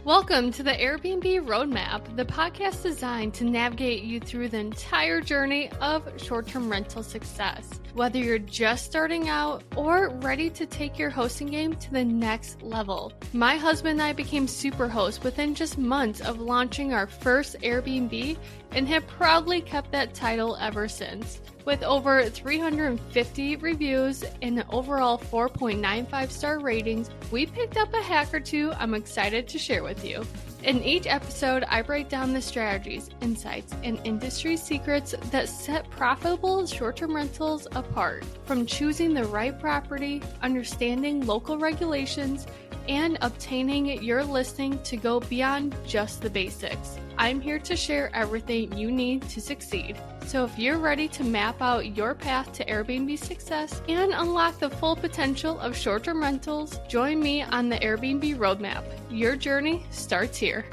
Welcome to the Airbnb Roadmap, the podcast designed to navigate you through the entire journey of short-term rental success. Whether you're just starting out or ready to take your hosting game to the next level. My husband and I became super hosts within just months of launching our first Airbnb and have proudly kept that title ever since. With over 350 reviews and an overall 4.95 star ratings, we picked up a hack or two I'm excited to share with you. In each episode, I break down the strategies, insights, and industry secrets that set profitable short-term rentals apart. From choosing the right property, understanding local regulations, and obtaining your listing to go beyond just the basics. I'm here to share everything you need to succeed. So if you're ready to map out your path to Airbnb success and unlock the full potential of short-term rentals, join me on the Airbnb Roadmap. Your journey starts here.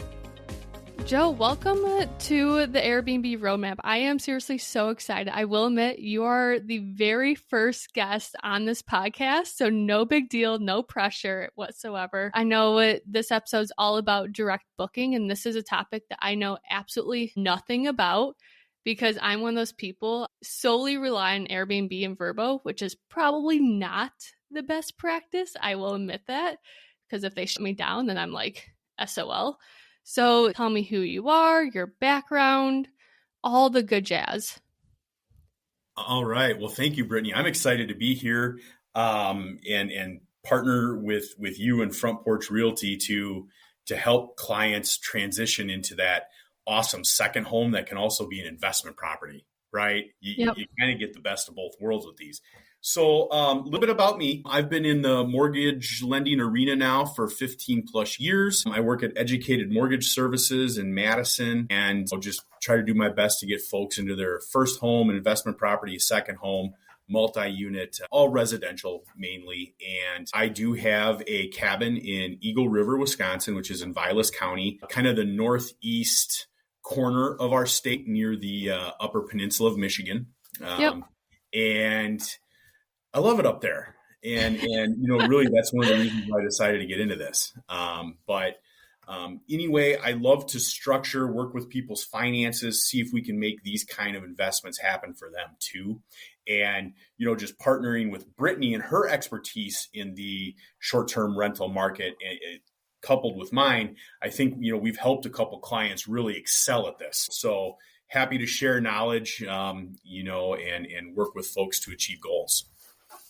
Joe, welcome to the Airbnb Roadmap. I am seriously so excited. I will admit you are the very first guest on this podcast, so no big deal, no pressure whatsoever. I know this episode is all about direct booking, and this is a topic that I know absolutely nothing about because I'm one of those people solely rely on Airbnb and VRBO, which is probably not the best practice. I will admit that, because if they shut me down, then I'm like SOL. So tell me who you are, your background, all the good jazz. All right. Well, thank you, Brittany. I'm excited to be here and partner with you and Porch Realty to help clients transition into that awesome second home that can also be an investment property, right? You kind of get the best of both worlds with these. So a little bit about me. I've been in the mortgage lending arena now for 15 plus years. I work at Educated Mortgage Services in Madison, and I'll just try to do my best to get folks into their first home, an investment property, second home, multi-unit, all residential mainly. And I do have a cabin in Eagle River, Wisconsin, which is in Vilas County, kind of the northeast corner of our state near the Upper Peninsula of Michigan. And I love it up there. And really that's one of the reasons why I decided to get into this. Anyway, I love to structure, work with people's finances, see if we can make these kind of investments happen for them too. And, just partnering with Brittany and her expertise in the short-term rental market coupled with mine, I think, we've helped a couple clients really excel at this. So happy to share knowledge, and work with folks to achieve goals.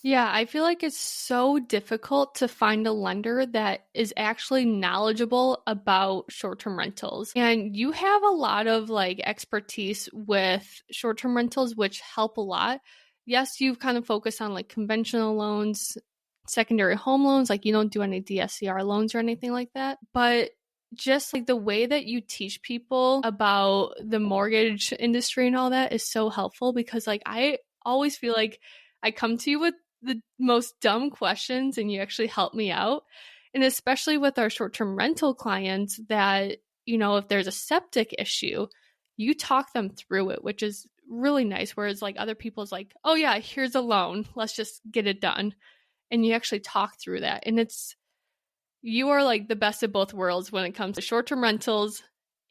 Yeah, I feel like it's so difficult to find a lender that is actually knowledgeable about short-term rentals. And you have a lot of expertise with short-term rentals, which help a lot. Yes, you've kind of focused on conventional loans, secondary home loans, you don't do any DSCR loans or anything like that. But just the way that you teach people about the mortgage industry and all that is so helpful because I always feel like I come to you with the most dumb questions and you actually help me out. And especially with our short-term rental clients that, if there's a septic issue, you talk them through it, which is really nice. Whereas other people's oh yeah, here's a loan. Let's just get it done. And you actually talk through that. And you are the best of both worlds when it comes to short-term rentals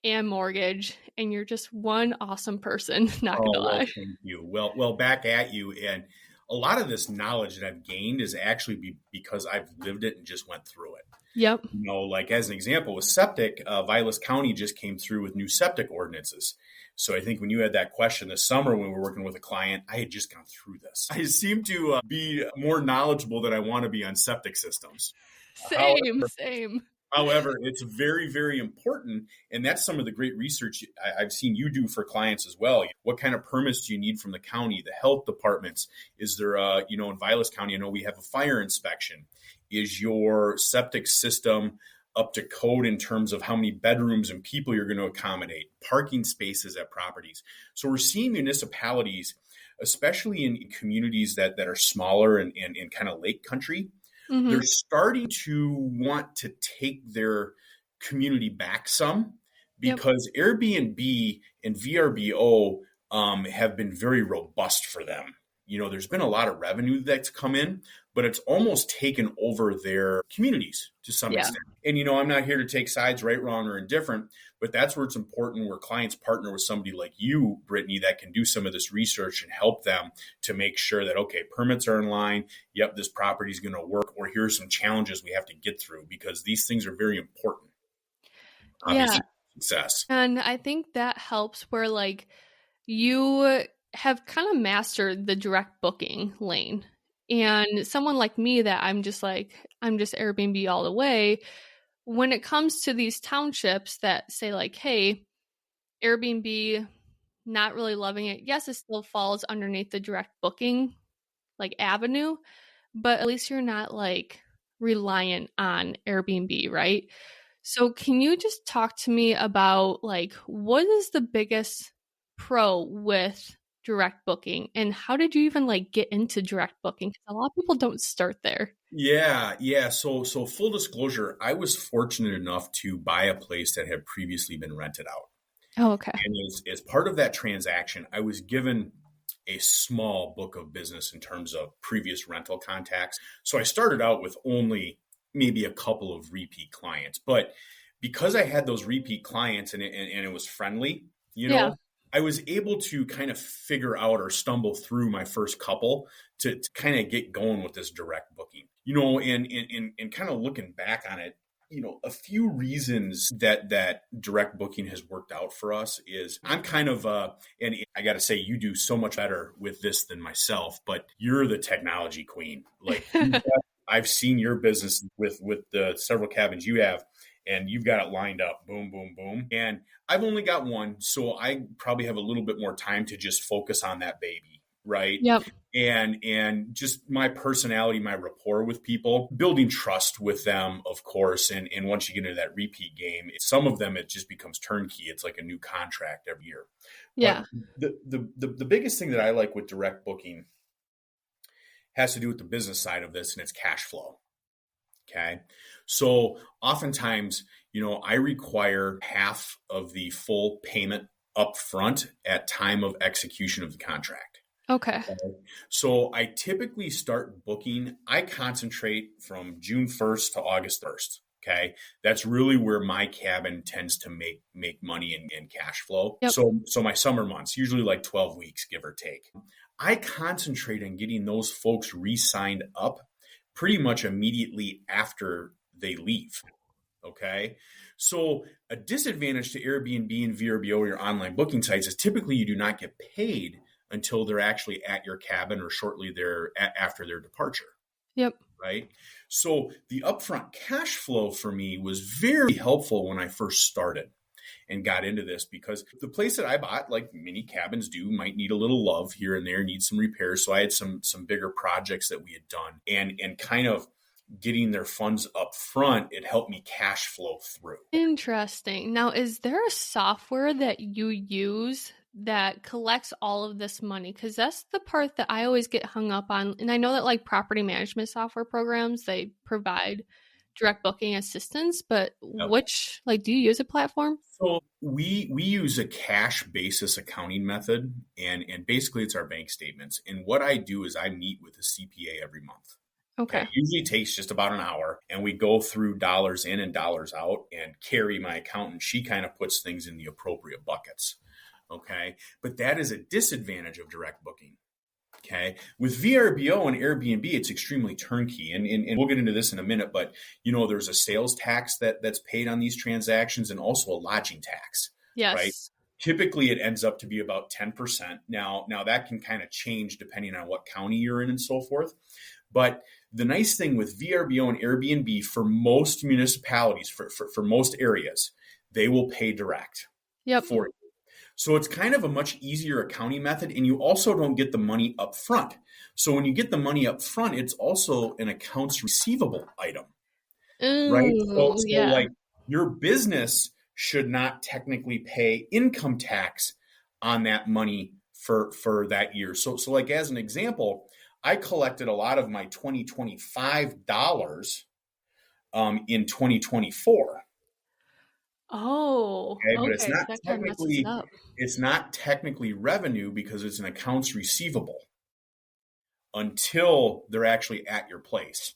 and mortgage. And you're just one awesome person. Not gonna lie. Well, thank you. Well, back at you. And a lot of this knowledge that I've gained is actually because I've lived it and just went through it. Yep. As an example with septic, Vilas County just came through with new septic ordinances. So I think when you had that question this summer when we were working with a client, I had just gone through this. I seem to be more knowledgeable than I want to be on septic systems. Same. However, it's very, very important. And that's some of the great research I've seen you do for clients as well. What kind of permits do you need from the county, the health departments? Is there, in Vilas County, I know we have a fire inspection. Is your septic system up to code in terms of how many bedrooms and people you're going to accommodate, parking spaces at properties? So we're seeing municipalities, especially in communities that are smaller and kind of lake country, mm-hmm. They're starting to want to take their community back some because Airbnb and VRBO have been very robust for them. There's been a lot of revenue that's come in, but it's almost taken over their communities to some Yeah. extent. And, I'm not here to take sides, right, wrong, or indifferent, but that's where it's important where clients partner with somebody like you, Brittany, that can do some of this research and help them to make sure that, okay, permits are in line. Yep, this property is going to work, or here's some challenges we have to get through, because these things are very important, Yeah. obviously, success. And I think that helps where like you have kind of mastered the direct booking lane. And someone like me that I'm just Airbnb all the way. When it comes to these townships that say like, hey, Airbnb, not really loving it. Yes, it still falls underneath the direct booking like avenue, but at least you're not like reliant on Airbnb, right? So can you just talk to me about like what is the biggest pro with direct booking and how did you even like get into direct booking? Because a lot of people don't start there. Yeah. So full disclosure, I was fortunate enough to buy a place that had previously been rented out. Oh, okay. And as part of that transaction, I was given a small book of business in terms of previous rental contacts. So I started out with only maybe a couple of repeat clients. But because I had those repeat clients and it was friendly, Yeah. I was able to kind of figure out or stumble through my first couple to kind of get going with this direct booking. And kind of looking back on it, a few reasons that direct booking has worked out for us is I'm kind of, and I got to say, you do so much better with this than myself, but you're the technology queen. Like I've seen your business with the several cabins you have, and you've got it lined up, boom, boom, boom. And I've only got one, so I probably have a little bit more time to just focus on that baby, right? Yep. And just my personality, my rapport with people, building trust with them, of course. And once you get into that repeat game, some of them, it just becomes turnkey. It's like a new contract every year. Yeah. But the biggest thing that I like with direct booking has to do with the business side of this, and it's cash flow. Okay. So oftentimes, I require half of the full payment up front at time of execution of the contract. Okay. So I typically start booking. I concentrate from June 1st to August 1st. Okay. That's really where my cabin tends to make money and cash flow. Yep. So my summer months, usually like 12 weeks, give or take. I concentrate on getting those folks re-signed up pretty much immediately after they leave. Okay. So a disadvantage to Airbnb and VRBO or your online booking sites is typically you do not get paid until they're actually at your cabin or shortly after their departure. Yep. Right. So the upfront cash flow for me was very helpful when I first started and got into this, because the place that I bought, like many cabins do, might need a little love here and there, need some repairs. So I had some bigger projects that we had done, and kind of getting their funds up front, it helped me cash flow through. Interesting. Now, is there a software that you use that collects all of this money? Because that's the part that I always get hung up on. And I know that like property management software programs, they provide direct booking assistance, but which, like, do you use a platform? So we use a cash basis accounting method, and basically it's our bank statements. And what I do is I meet with a CPA every month. Okay. It usually takes just about an hour, and we go through dollars in and dollars out, and Carrie, my accountant, she kind of puts things in the appropriate buckets. Okay. But that is a disadvantage of direct booking. Okay. With VRBO and Airbnb, it's extremely turnkey. And we'll get into this in a minute, but there's a sales tax that's paid on these transactions, and also a lodging tax. Yes. Right. Typically it ends up to be about 10%. Now that can kind of change depending on what county you're in and so forth. But the nice thing with VRBO and Airbnb, for most municipalities, for most areas, they will pay direct for you. So it's kind of a much easier accounting method, and you also don't get the money up front. So when you get the money up front, it's also an accounts receivable item, right? So like your business should not technically pay income tax on that money for that year. So like as an example, I collected a lot of my 2025 dollars in 2024. Oh, okay, but okay. it's not technically revenue because it's an accounts receivable. until they're actually at your place.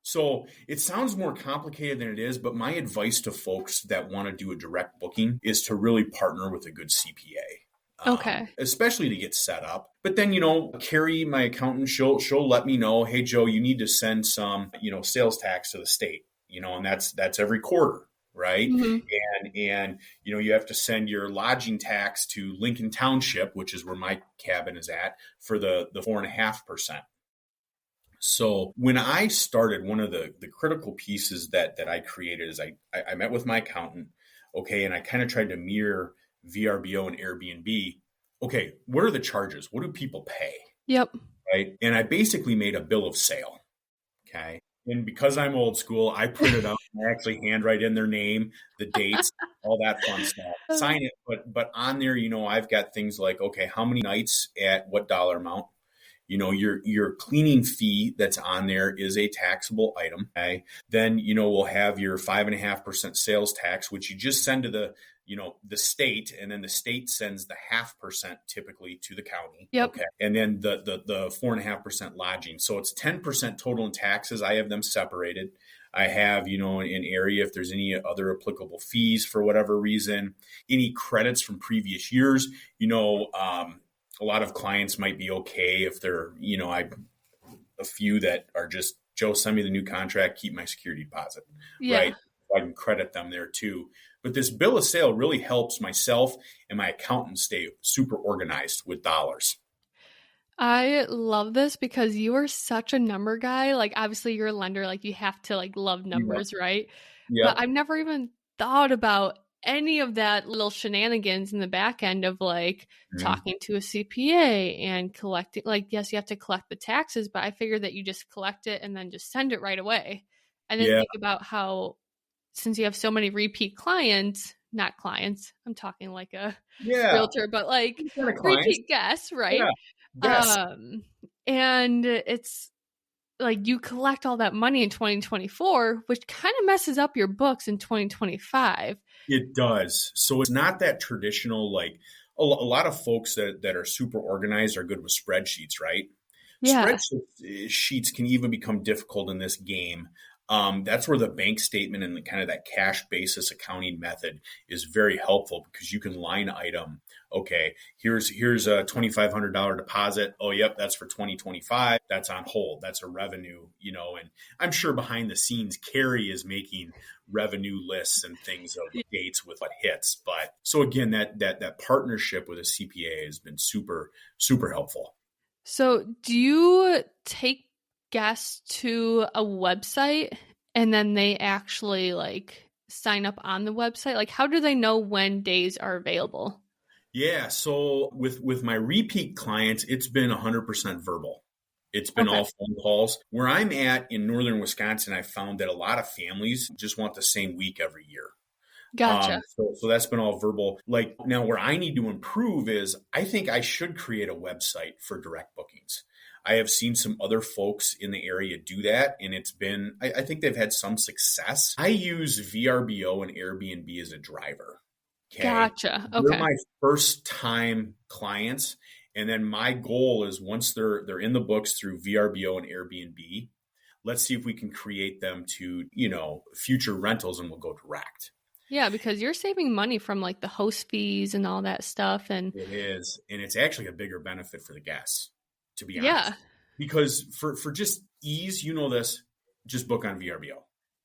So it sounds more complicated than it is, but my advice to folks that want to do a direct booking is to really partner with a good CPA. Okay. Especially to get set up. But then, Carrie, my accountant, she'll let me know, hey, Joe, you need to send some, sales tax to the state, and that's every quarter, right? Mm-hmm. And you have to send your lodging tax to Lincoln Township, which is where my cabin is at, for the 4.5%. So when I started, one of the critical pieces that I created is I met with my accountant, okay, and I kind of tried to mirror VRBO and Airbnb. Okay, what are the charges? What do people pay? Yep. Right. And I basically made a bill of sale. Okay. And because I'm old school, I print it out and I actually handwrite in their name, the dates, all that fun stuff. Sign it. But on there, I've got things like, okay, how many nights at what dollar amount? Your cleaning fee that's on there is a taxable item. Okay. Then, we'll have your 5.5% sales tax, which you just send to the state, and then the state sends the 0.5% typically to the county. Yep. Okay. And then the 4.5% lodging. So it's 10% total in taxes. I have them separated. I have, an area if there's any other applicable fees for whatever reason, any credits from previous years, a lot of clients might be okay if they're, a few that are just, Joe, send me the new contract, keep my security deposit, right? So I can credit them there too. But this bill of sale really helps myself and my accountant stay super organized with dollars. I love this because you are such a number guy. Like, obviously you're a lender, like you have to love numbers, right? Yep. But I've never even thought about any of that little shenanigans in the back end of talking to a CPA and collecting. Yes, you have to collect the taxes, but I figured that you just collect it and then just send it right away. I didn't think about how, since you have so many repeat clients, not clients, I'm talking like a realtor, but repeat guests, right? Yes. And it's you collect all that money in 2024, which kind of messes up your books in 2025. It does. So it's not that traditional, a lot of folks that are super organized are good with spreadsheets, right? Yeah. Spreadsheets can even become difficult in this game. That's where the bank statement and kind of that cash basis accounting method is very helpful, because you can line item. Okay, here's a $2,500 deposit. Oh, yep, that's for 2025. That's on hold. That's a revenue, and I'm sure behind the scenes, Carrie is making revenue lists and things of dates with what hits. But so again, that partnership with a CPA has been super, super helpful. So do you take guests to a website and then they actually sign up on the website? How do they know when days are available? Yeah. So with my repeat clients, it's been 100% verbal. It's been all phone calls. Where I'm at in northern Wisconsin, I found that a lot of families just want the same week every year. Gotcha. So that's been all verbal. Now where I need to improve is I think I should create a website for direct bookings. I have seen some other folks in the area do that, and it's been, I think they've had some success. I use VRBO and Airbnb as a driver. Okay. Gotcha. Okay. They're my first time clients. And then my goal is once they're in the books through VRBO and Airbnb, let's see if we can create them to, future rentals, and we'll go direct. Yeah, because you're saving money from the host fees and all that stuff. And it is. And it's actually a bigger benefit for the guests, to be honest. Yeah. Because for just ease, this, just book on VRBO,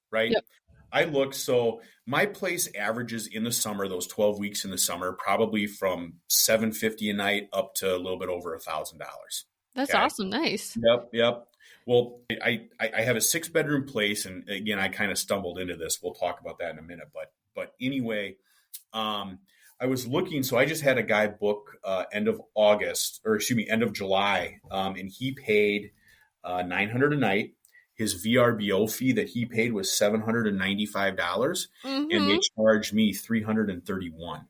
right? Yep. I look, so my place averages in the summer, those 12 weeks in the summer, probably from $750 a night up to a little bit over $1,000. That's awesome. Nice. Yep. Well, I have a 6-bedroom place, and again, I kind of stumbled into this. We'll talk about that in a minute. But anyway, I was looking, so I just had a guy book end of July, and he paid $900 a night. His VRBO fee that he paid was $795, and they charged me $331.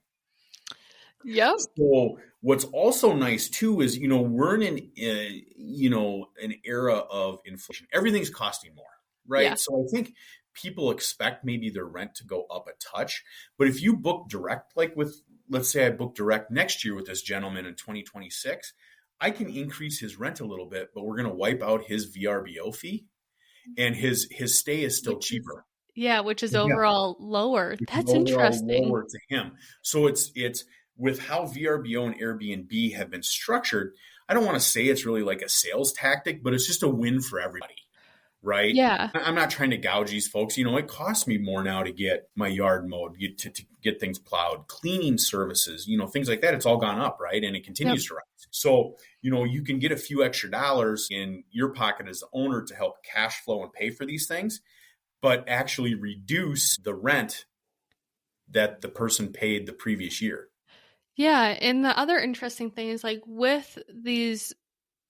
Yep. So what's also nice too is, we're in an era of inflation. Everything's costing more, right? Yeah. So I think people expect maybe their rent to go up a touch, but if you book direct, let's say I book direct next year with this gentleman in 2026, I can increase his rent a little bit, but we're going to wipe out his VRBO fee, and his stay is still cheaper. Which is Yeah. overall lower. Which is That's overall interesting. lower to him. So it's with how VRBO and Airbnb have been structured. I don't want to say it's really like a sales tactic, but it's just a win for everybody, right? Yeah. I'm not trying to gouge these folks. It costs me more now to get my yard mowed, to get things plowed, cleaning services, things like that. It's all gone up, right? And it continues to rise. So, you can get a few extra dollars in your pocket as the owner to help cash flow and pay for these things, but actually reduce the rent that the person paid the previous year. Yeah. And the other interesting thing is like with these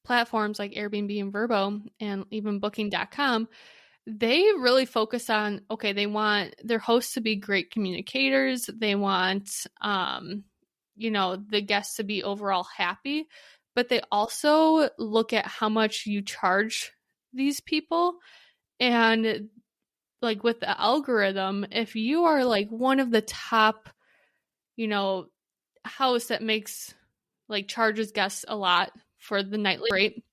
platforms like Airbnb and VRBO and even booking.com, they really focus on, okay, they want their hosts to be great communicators. They want, the guests to be overall happy, but they also look at how much you charge these people. And like with the algorithm, if you are like one of the top, house that makes like charges guests a lot for the nightly rate,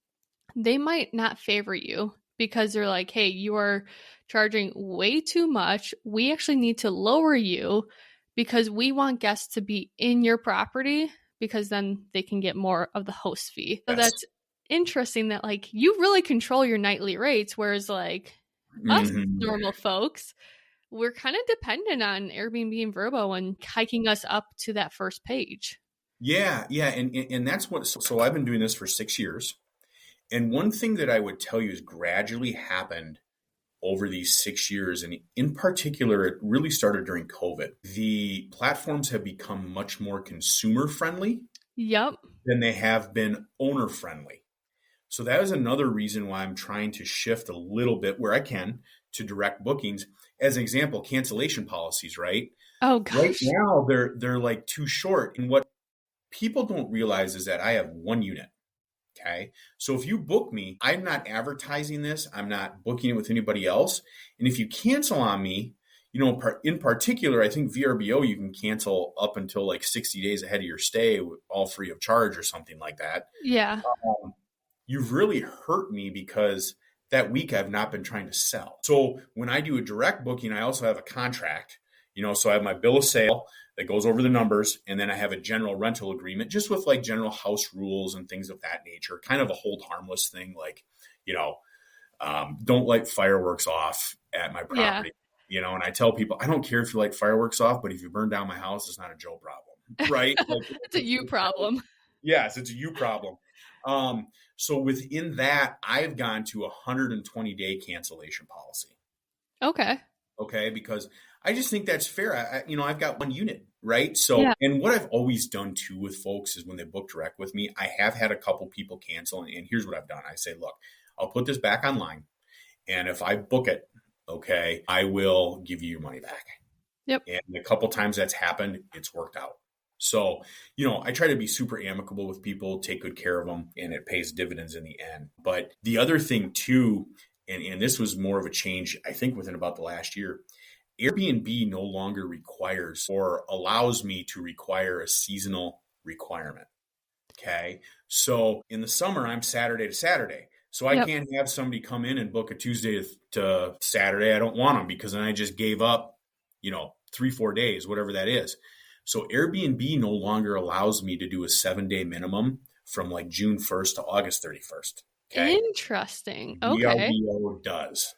they might not favor you because they're like, hey, you are charging way too much. We actually need to lower you because we want guests to be in your property because then they can get more of the host fee. So that's interesting that like you really control your nightly rates, whereas like us normal folks, we're kind of dependent on Airbnb and VRBO and hiking us up to that first page. Yeah. And that's so I've been doing this for 6 years. And one thing that I would tell you is gradually happened over these 6 years. And in particular, it really started during COVID. The platforms have become much more consumer friendly than they have been owner friendly. So that is another reason why I'm trying to shift a little bit where I can to direct bookings. As an example, cancellation policies, right? Oh gosh. Right now they're like too short. And what people don't realize is that I have one unit. Okay. So if you book me, I'm not advertising this. I'm not booking it with anybody else. And if you cancel on me, in particular, I think VRBO, you can cancel up until like 60 days ahead of your stay, all free of charge or something like that. Yeah. You've really hurt me because that week I've not been trying to sell. So when I do a direct booking, I also have a contract, so I have my bill of sale that goes over the numbers. And then I have a general rental agreement just with like general house rules and things of that nature, kind of a hold harmless thing. Like, don't light fireworks off at my property, and I tell people, I don't care if you light fireworks off, but if you burn down my house, it's not a Joe problem, right? Like, it's a you problem. Yes, it's a you problem. So within that, I've gone to a 120-day cancellation policy. Okay. Because I just think that's fair. I've got one unit, right? So, And what I've always done too with folks is when they book direct with me, I have had a couple people cancel. And here's what I've done. I say, look, I'll put this back online. And if I book it, okay, I will give you your money back. Yep. And a couple times that's happened, it's worked out. So, I try to be super amicable with people, take good care of them, and it pays dividends in the end. But the other thing too, and this was more of a change, I think within about the last year, Airbnb no longer requires or allows me to require a seasonal requirement. Okay. So in the summer, I'm Saturday to Saturday. So I can't have somebody come in and book a Tuesday to Saturday. I don't want them because then I just gave up, 3-4 days, whatever that is. So Airbnb no longer allows me to do a 7-day minimum from like June 1st to August 31st. Okay? Interesting. Okay. VRBO does.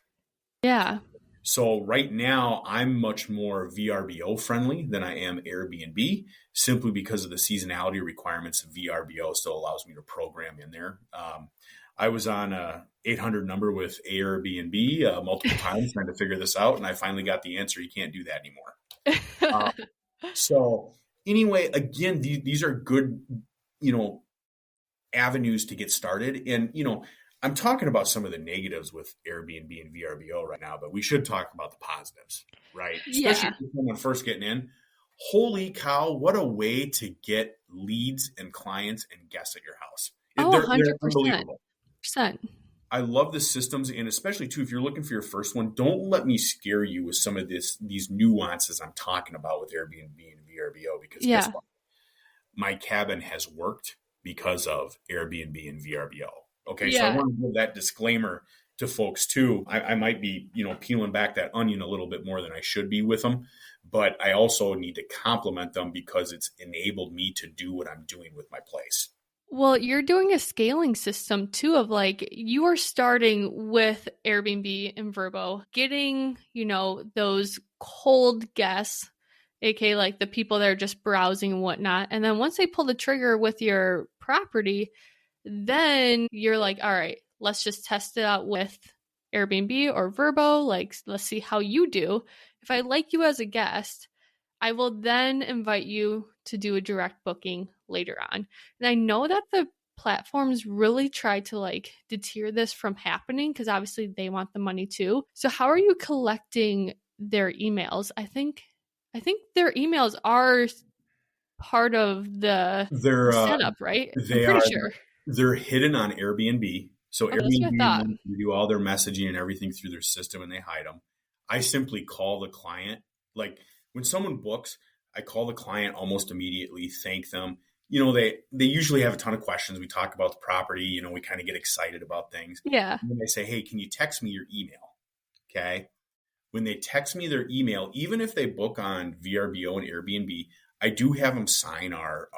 Yeah. So right now I'm much more VRBO friendly than I am Airbnb, simply because of the seasonality requirements of VRBO still allows me to program in there. I was on a 800 number with Airbnb multiple times trying to figure this out. And I finally got the answer. You can't do that anymore. So anyway, again, these are good, avenues to get started. And, I'm talking about some of the negatives with Airbnb and VRBO right now, but we should talk about the positives, right? Especially for someone first getting in. Holy cow, what a way to get leads and clients and guests at your house. They're 100%. unbelievable. I love the systems, and especially too, if you're looking for your first one, don't let me scare you with some of these nuances I'm talking about with Airbnb and VRBO, because guess what? My cabin has worked because of Airbnb and VRBO. Okay, so I Yeah. want to give that disclaimer to folks too. I might be, peeling back that onion a little bit more than I should be with them, but I also need to compliment them because it's enabled me to do what I'm doing with my place. Well, you're doing a scaling system too of like you are starting with Airbnb and VRBO, getting, those cold guests, aka like the people that are just browsing and whatnot. And then once they pull the trigger with your property, then you're like, all right, let's just test it out with Airbnb or VRBO. Like, let's see how you do. If I like you as a guest, I will then invite you to do a direct booking later on. And I know that the platforms really try to like deter this from happening because obviously they want the money too. So how are you collecting their emails? I think their emails are part of the They're setup, right? I'm they pretty are sure. they're hidden on Airbnb. So Oh, that's what I Airbnb thought. wants to do all their messaging and everything through their system, and they hide them. I simply call the client. Like when someone books, I call the client almost immediately, thank them. They usually have a ton of questions. We talk about the property. We kind of get excited about things. Yeah. And then they say, hey, can you text me your email? Okay. When they text me their email, even if they book on VRBO and Airbnb, I do have them sign our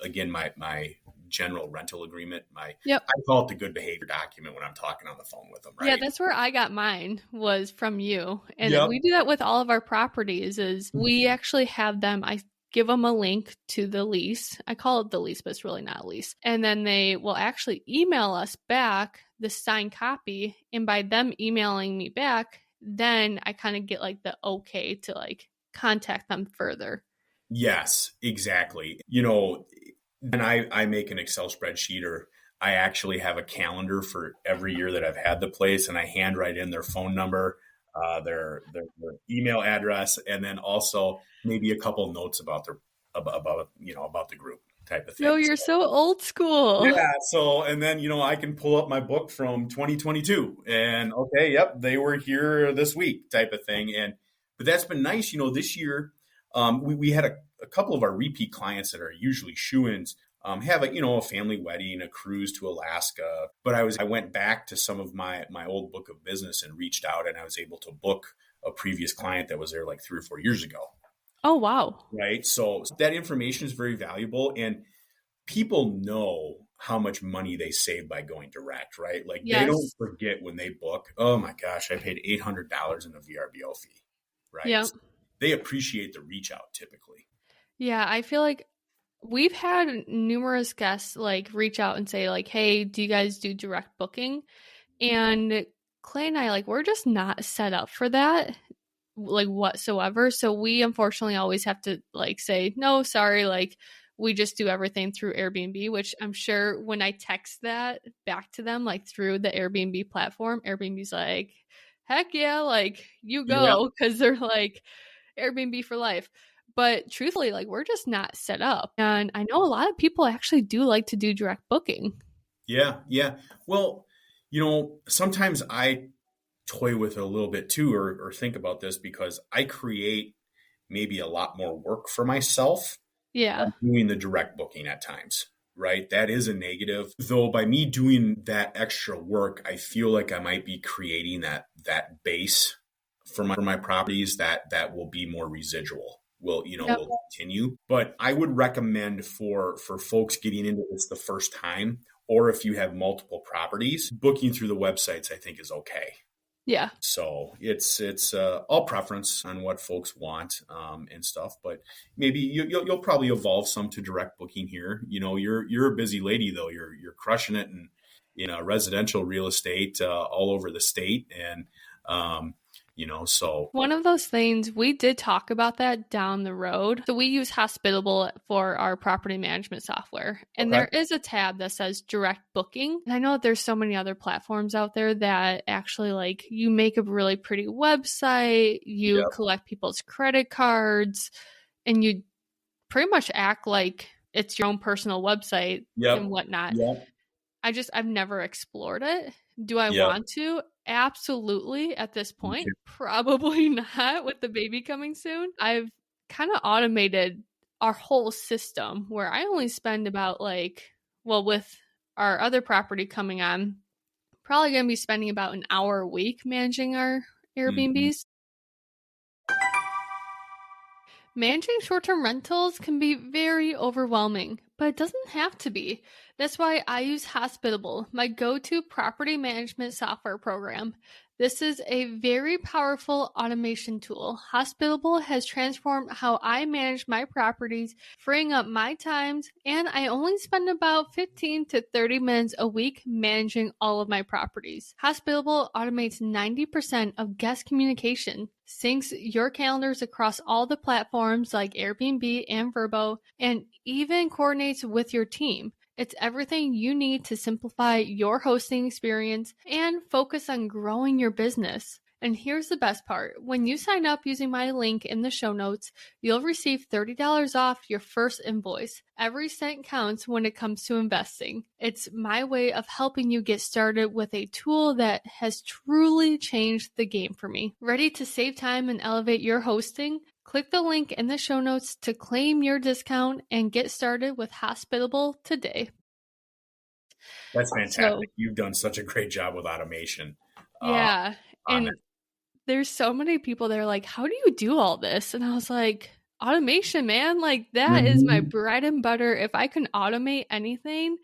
again, my general rental agreement. Yep. I call it the good behavior document when I'm talking on the phone with them, right? Yeah, that's where I got mine was from you. And Yep. we do that with all of our properties is we actually have them, I give them a link to the lease. I call it the lease, but it's really not a lease. And then they will actually email us back the signed copy. And by them emailing me back, then I kind of get like the okay to like contact them further. Yes, exactly. And I make an Excel spreadsheet, or I actually have a calendar for every year that I've had the place, and I handwrite in their phone number, their email address, and then also maybe a couple notes about about the group type of thing. Yo, you're so old school. Yeah. So, and then, I can pull up my book from 2022 and okay, yep, they were here this week type of thing. But that's been nice. This year, we had a couple of our repeat clients that are usually shoo-ins, have a family wedding, a cruise to Alaska. But I went back to some of my old book of business and reached out, and I was able to book a previous client that was there like 3 or 4 years ago. Oh, wow. Right. So that information is very valuable, and people know how much money they save by going direct, right? Like Yes. They don't forget when they book, oh my gosh, I paid $800 in a VRBO fee, right? Yeah. So they appreciate the reach out typically. Yeah, I feel like we've had numerous guests like reach out and say like, hey, do you guys do direct booking? And Clay and I, like, we're just not set up for that, like whatsoever. So we unfortunately always have to like say, no, sorry, like we just do everything through Airbnb, which I'm sure when I text that back to them, like through the Airbnb platform, Airbnb's like, heck yeah, like you go, because they're like Airbnb for life. But truthfully, like we're just not set up. And I know a lot of people actually do like to do direct booking. Yeah. Yeah. Well, sometimes I toy with it a little bit too, or think about this because I create maybe a lot more work for myself. Yeah. Doing the direct booking at times, right? That is a negative. Though by me doing that extra work, I feel like I might be creating that base for my properties that will be more residual. Will continue. But I would recommend for folks getting into this the first time, or if you have multiple properties, booking through the websites, I think is okay. Yeah. So it's all preference on what folks want and stuff, but maybe you'll probably evolve some to direct booking here. You're a busy lady though. You're crushing it in residential real estate all over the state, and so one of those things we did talk about that down the road. So we use Hospitable for our property management software, and there is a tab that says direct booking. And I know that there's so many other platforms out there that actually like you make a really pretty website, you collect people's credit cards, and you pretty much act like it's your own personal website and whatnot. I've never explored it. Do I want to? Absolutely. At this point, probably not with the baby coming soon. I've kind of automated our whole system, where I only spend about with our other property coming on, probably going to be spending about an hour a week managing our Mhm. Airbnbs. Managing short-term rentals can be very overwhelming, but it doesn't have to be. That's why I use Hospitable, my go-to property management software program. This is a very powerful automation tool. Hospitable has transformed how I manage my properties, freeing up my times, and I only spend about 15 to 30 minutes a week managing all of my properties. Hospitable automates 90% of guest communication, syncs your calendars across all the platforms like Airbnb and VRBO, and even coordinates with your team. It's everything you need to simplify your hosting experience and focus on growing your business. And here's the best part. When you sign up using my link in the show notes, you'll receive $30 off your first invoice. Every cent counts when it comes to investing. It's my way of helping you get started with a tool that has truly changed the game for me. Ready to save time and elevate your hosting? Click the link in the show notes to claim your discount and get started with Hospitable today. That's fantastic. So, You've done such a great job with automation. Uh, yeah. on And there's so many people that are like, how do you do all this? And I was like, automation, man. Like, that is my Mhm. bread and butter. If I can automate anything,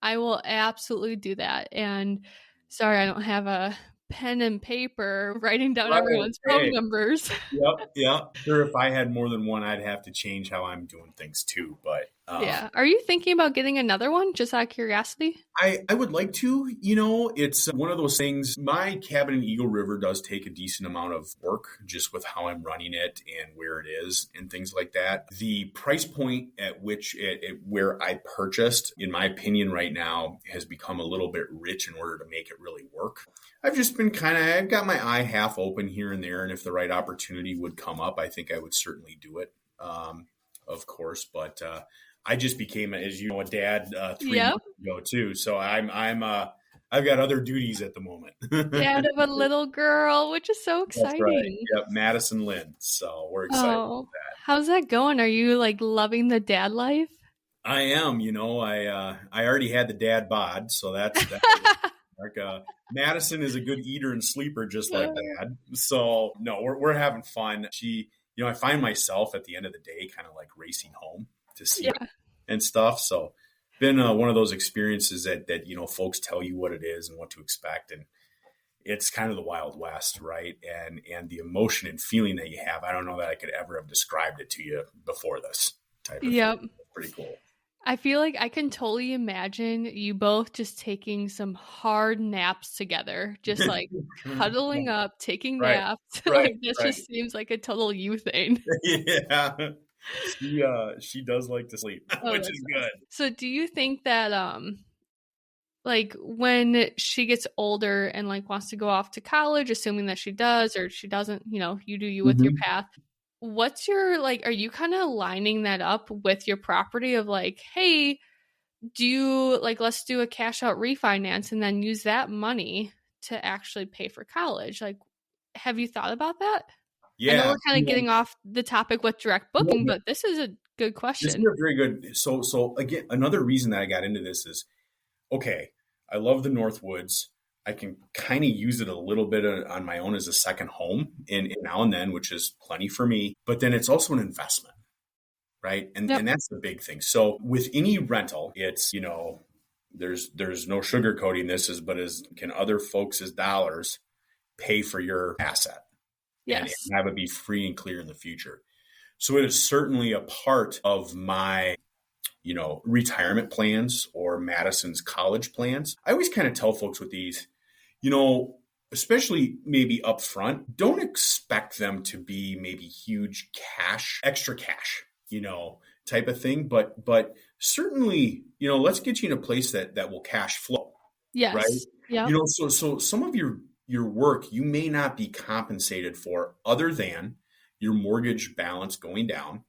I will absolutely do that. And sorry, I don't have a pen and paper writing down Right. everyone's phone Hey. numbers. Yep. Yep. Sure. If I had more than one, I'd have to change how I'm doing things too. But Yeah. Are you thinking about getting another one just out of curiosity? I would like to, it's one of those things. My cabin in Eagle River does take a decent amount of work just with how I'm running it and where it is and things like that. The price point at which where I purchased, in my opinion, right now has become a little bit rich in order to make it really work. I've just been I've got my eye half open here and there. And if the right opportunity would come up, I think I would certainly do it, of course. But I just became, as you know, a dad 3 Yep. months ago too. So I've got other duties at the moment. Dad of a little girl, which is so That's right. exciting. Yep, Madison Lynn. So we're excited. Oh, how's that going? Are you like loving the dad life? I am. I already had the dad bod, so that's like, Madison is a good eater and sleeper, just like dad. So no, we're having fun. I find myself at the end of the day kind of like racing home to see Yeah. and stuff. So been one of those experiences that folks tell you what it is and what to expect, and it's kind of the Wild West, right? And the emotion and feeling that you have, I don't know that I could ever have described it to you before this type of thing. Yep. Pretty cool. I feel like I can totally imagine you both just taking some hard naps together, just like cuddling up, taking Right, naps. right, Like that right. just seems like a total you thing. Yeah, she does like to sleep, Oh, which that's is awesome. good. So do you think that like when she gets older and like wants to go off to college, assuming that she does or she doesn't, you do you with your Mhm. path. What's your are you kind of lining that up with your property of like, hey, do you let's do a cash out refinance and then use that money to actually pay for college? Like, have you thought about that? I know Yeah, we're kind of getting off the topic with direct no, booking, but this is a good this is question. a very good. So again, another reason that I got into this is okay. I love the North Woods. I can kind of use it a little bit on my own as a second home and now and then, which is plenty for me. But then it's also an investment, right? Yep. And that's the big thing. So with any rental, it's there's no sugarcoating this can other folks' dollars pay for your asset and Yes. have it be free and clear in the future. So it is certainly a part of my retirement plans or Madison's college plans. I always kind of tell folks with these, especially maybe upfront, don't expect them to be maybe huge extra cash, type of thing. But certainly, let's get you in a place that will cash flow, right? Yes. Yep. So some of your work you may not be compensated for other than your mortgage balance going down,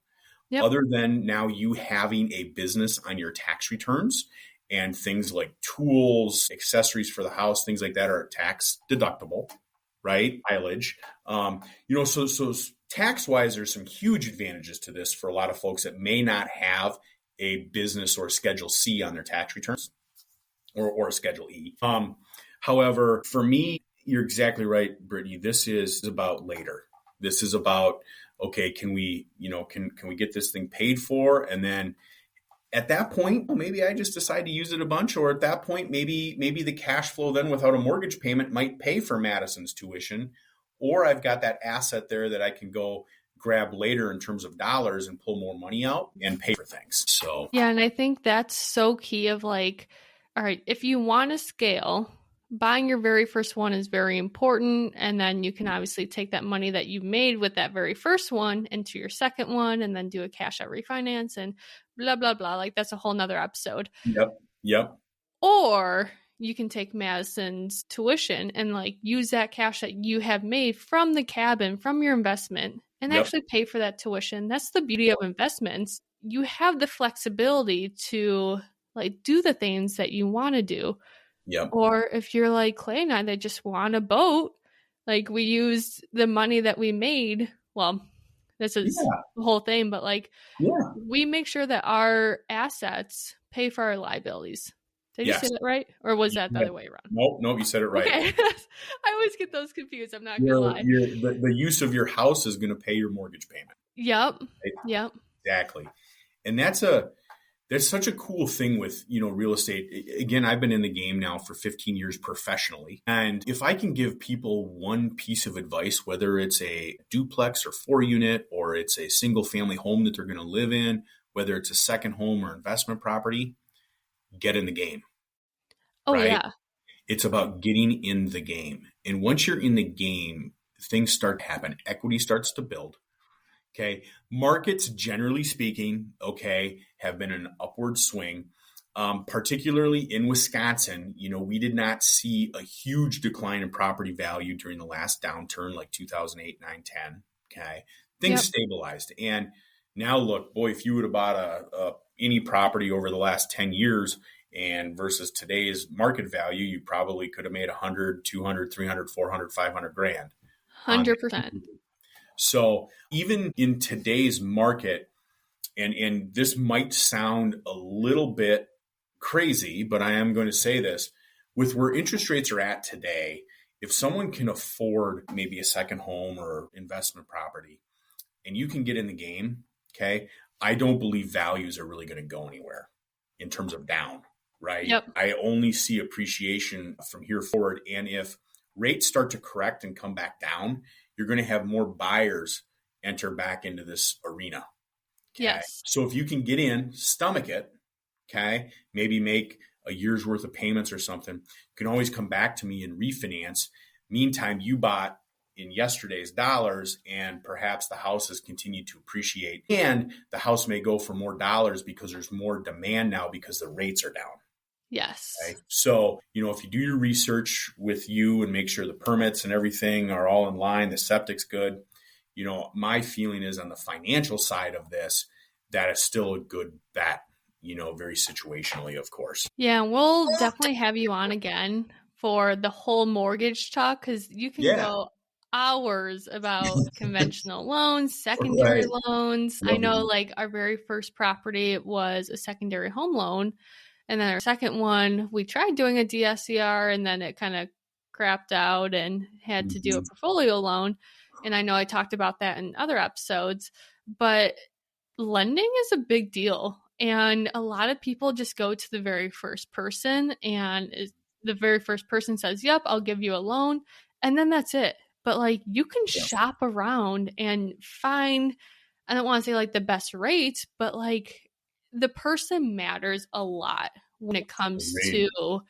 Yep. other than now you having a business on your tax returns and things like tools, accessories for the house, things like that are tax deductible, right? Mileage. So tax-wise, there's some huge advantages to this for a lot of folks that may not have a business or Schedule C on their tax returns or a Schedule E. However, for me, you're exactly right, Brittany. This is about later. This is about, okay, can we get this thing paid for? And then at that point, maybe I just decide to use it a bunch, or at that point, maybe the cash flow then without a mortgage payment might pay for Madison's tuition, or I've got that asset there that I can go grab later in terms of dollars and pull more money out and pay for things. So yeah, and I think that's so key of like, all right, if you want to scale, buying your very first one is very important. And then you can obviously take that money that you made with that very first one into your second one and then do a cash out refinance and blah, blah, blah. Like that's a whole nother episode. Yep. Or you can take Madison's tuition and like use that cash that you have made from the cabin, from your investment, and actually pay for that tuition. That's the beauty of investments. You have the flexibility to like do the things that you want to do. Yep. Or if you're like Clay and I that just want a boat, like we used the money that we made. Well, this is the whole thing, but like we make sure that our assets pay for our liabilities. Did you say that right? Or was that the other way around? Nope, you said it right. Okay. I always get those confused. I'm not going to lie. The use of your house is going to pay your mortgage payment. Yep. Right? Yep. Exactly. And that's such a cool thing with, real estate. Again, I've been in the game now for 15 years professionally. And if I can give people one piece of advice, whether it's a duplex or 4-unit, or it's a single family home that they're going to live in, whether it's a second home or investment property, get in the game. Oh, right? yeah. It's about getting in the game. And once you're in the game, things start to happen. Equity starts to build. Okay. Markets, generally speaking, have been an upward swing. Particularly in Wisconsin, we did not see a huge decline in property value during the last downturn, like 2008, 9, 10. Okay. Things stabilized. And now look, boy, if you would have bought any property over the last 10 years and versus today's market value, you probably could have made 100, 200, 300, 400, 500 grand. 100%. So even in today's market, and this might sound a little bit crazy, but I am going to say this, with where interest rates are at today, if someone can afford maybe a second home or investment property and you can get in the game, I don't believe values are really going to go anywhere in terms of down, right? Yep. I only see appreciation from here forward. And if rates start to correct and come back down, you're going to have more buyers enter back into this arena. Yes. So if you can get in, stomach it, maybe make a year's worth of payments or something, you can always come back to me and refinance. Meantime, you bought in yesterday's dollars and perhaps the house has continued to appreciate and the house may go for more dollars because there's more demand now because the rates are down. Yes. So, if you do your research with you and make sure the permits and everything are all in line, the septic's good, my feeling is on the financial side of this, that is still a good bet, very situationally, of course. Yeah, we'll definitely have you on again for the whole mortgage talk because you can go hours about conventional loans, secondary loans. I know like our very first property was a secondary home loan. And then our second one, we tried doing a DSCR and then it kind of crapped out and had to do a portfolio loan. And I know I talked about that in other episodes, but lending is a big deal. And a lot of people just go to the very first person and the very first person says, yep, I'll give you a loan. And then that's it. But like you can shop around and find, I don't want to say like the best rates, but like the person matters a lot when it comes to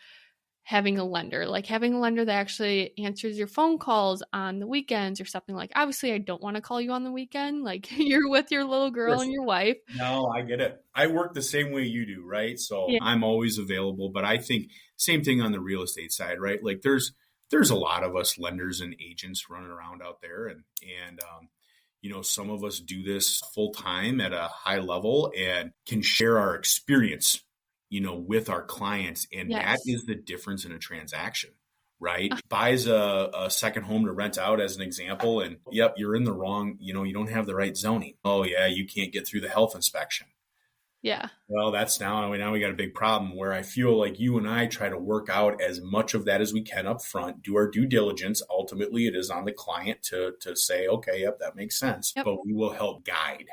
having a lender, like having a lender that actually answers your phone calls on the weekends or something. Like, obviously I don't want to call you on the weekend. Like you're with your little girl and your wife. No, I get it. I work the same way you do. Right. So I'm always available, but I think same thing on the real estate side, right? Like there's a lot of us lenders and agents running around out there and some of us do this full time at a high level and can share our experience, with our clients. And that is the difference in a transaction, right? Buys a second home to rent out as an example. And yep, you're in the wrong, you don't have the right zoning. Oh yeah, you can't get through the health inspection. Yeah. Well, that's now we got a big problem where I feel like you and I try to work out as much of that as we can up front, do our due diligence. Ultimately, it is on the client to say, okay, yep, that makes sense. Yep. But we will help guide.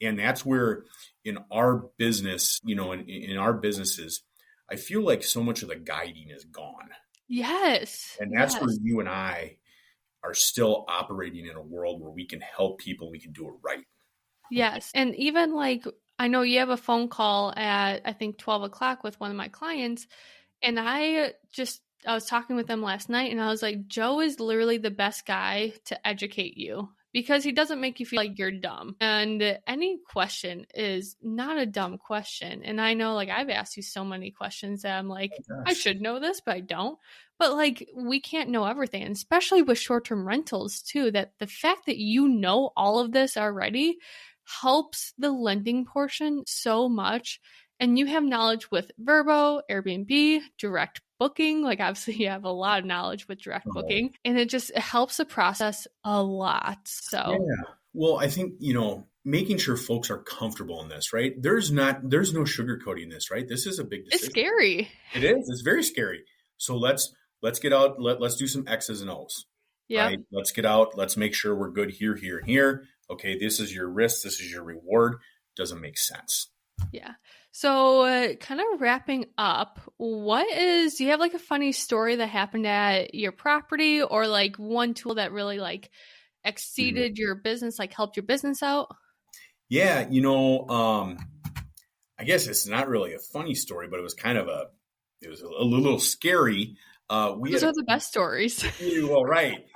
And that's where in our business, in our businesses, I feel like so much of the guiding is gone. Yes. And that's where you and I are still operating in a world where we can help people, we can do it right. Yes. And even like, I know you have a phone call at, I think, 12 o'clock with one of my clients. And I was talking with them last night and I was like, Joe is literally the best guy to educate you because he doesn't make you feel like you're dumb. And any question is not a dumb question. And I know like I've asked you so many questions that I'm like, I should know this, but I don't. But like, we can't know everything, and especially with short-term rentals too, that the fact that you know all of this already helps the lending portion so much. And you have knowledge with VRBO, Airbnb, direct booking. Like obviously you have a lot of knowledge with direct booking, and it helps the process a lot. So yeah. Well, I think, making sure folks are comfortable in this, right? There's no sugarcoating this, right? This is a big decision. It's scary. It is. It's very scary. So let's get out. Let's do some X's and O's. Yeah. Right? Let's get out. Let's make sure we're good here, here, and here. Okay, this is your risk. This is your reward. Doesn't make sense. Yeah. So kind of wrapping up, do you have like a funny story that happened at your property, or like one tool that really like exceeded your business, like helped your business out? Yeah. I guess it's not really a funny story, but it was it was a little scary. Those are the best stories. Well, right.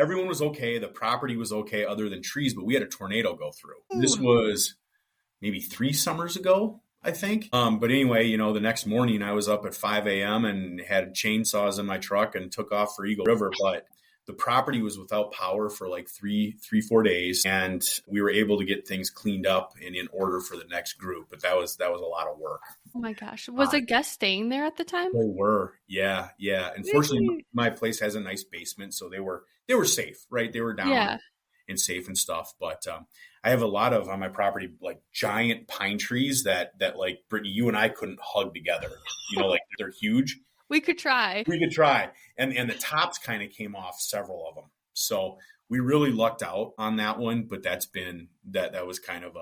Everyone was okay. The property was okay other than trees, but we had a tornado go through. This was maybe 3 summers ago, I think. But anyway, the next morning I was up at 5 a.m. and had chainsaws in my truck and took off for Eagle River. But the property was without power for like 4 days. And we were able to get things cleaned up and in order for the next group. But that was a lot of work. Oh my gosh. Was a guest staying there at the time? They were. Yeah. Yeah. Unfortunately, my place has a nice basement. So they were safe, right? They were down and safe and stuff. But I have a lot of on my property, like giant pine trees that like Brittany, you and I couldn't hug together. Like they're huge. We could try. And the tops kind of came off several of them. So we really lucked out on that one. But that was kind of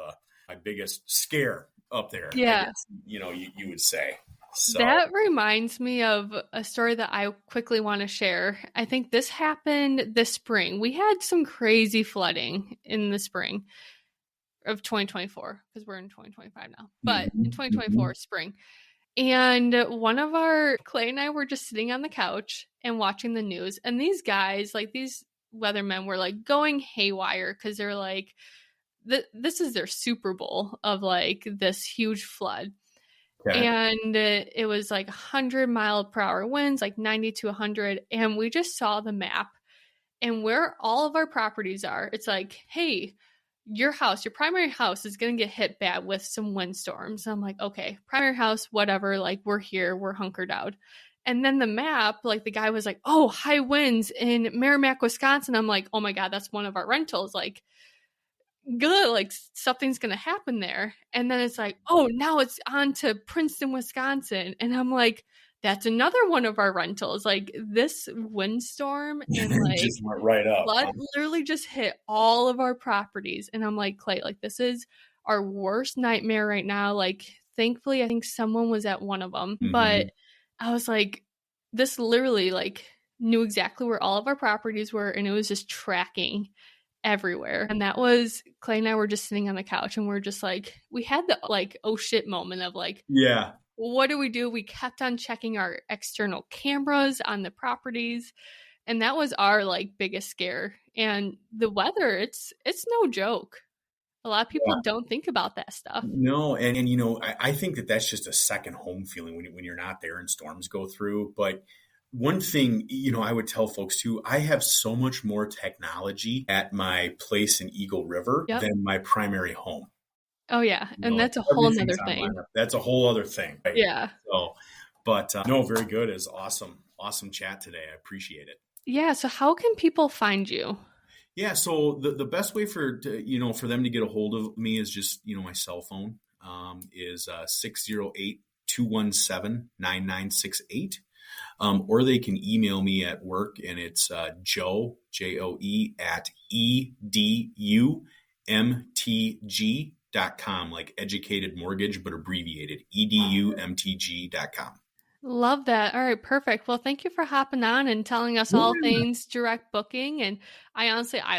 my biggest scare up there. Yeah. I guess, you would say. So. That reminds me of a story that I quickly want to share. I think this happened this spring. We had some crazy flooding in the spring of 2024 because we're in 2025 now. But in 2024 spring. And Clay and I were just sitting on the couch and watching the news. And these guys, like these weathermen, were like going haywire because they're like, this is their Super Bowl of like this huge flood. Okay. And it was like 100-mile-per-hour winds, like 90 to 100. And we just saw the map and where all of our properties are. It's like, hey, your primary house is going to get hit bad with some windstorms. I'm like, okay, primary house, whatever. Like we're here, we're hunkered out. And then the map, like the guy was like, oh, high winds in Merrimack, Wisconsin. I'm like, oh my God, that's one of our rentals. Like, good, like something's gonna happen there. And then it's like, oh, now it's on to Princeton, Wisconsin. And I'm like, that's another one of our rentals. Like this windstorm and like just went right up. Flood literally just hit all of our properties. And I'm like, Clay, like this is our worst nightmare right now. Like thankfully I think someone was at one of them. But I was like, this literally like knew exactly where all of our properties were, and it was just tracking everywhere. And that was Clay and I were just sitting on the couch and we're just like, we had the like, oh shit moment of like, yeah, what do? We kept on checking our external cameras on the properties. And that was our like biggest scare. And the weather, it's no joke. A lot of people don't think about that stuff. No. And I think that's just a second home feeling when you're not there and storms go through. But one thing, I would tell folks too, I have so much more technology at my place in Eagle River than my primary home. Oh yeah. And that's a whole other thing. That's a whole other thing. Right? Yeah. So, but no, very good is awesome. awesome chat today. I appreciate it. Yeah. So how can people find you? Yeah, so the best way for them to get a hold of me is just, my cell phone is 608-217-9968. Or they can email me at work, and it's Joe, Joe, at edumtg.com, like educated mortgage, but abbreviated, edumtg.com. Love that. All right, perfect. Well, thank you for hopping on and telling us all Yeah. things direct booking. And I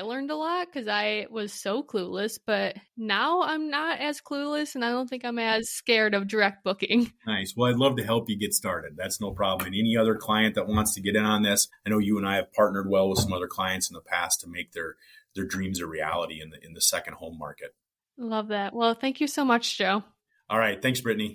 learned a lot because I was so clueless, but now I'm not as clueless and I don't think I'm as scared of direct booking. Nice. Well, I'd love to help you get started. That's no problem. And any other client that wants to get in on this, I know you and I have partnered well with some other clients in the past to make their dreams a reality in the second home market. Love that. Well, thank you so much, Joe. All right. Thanks, Brittany.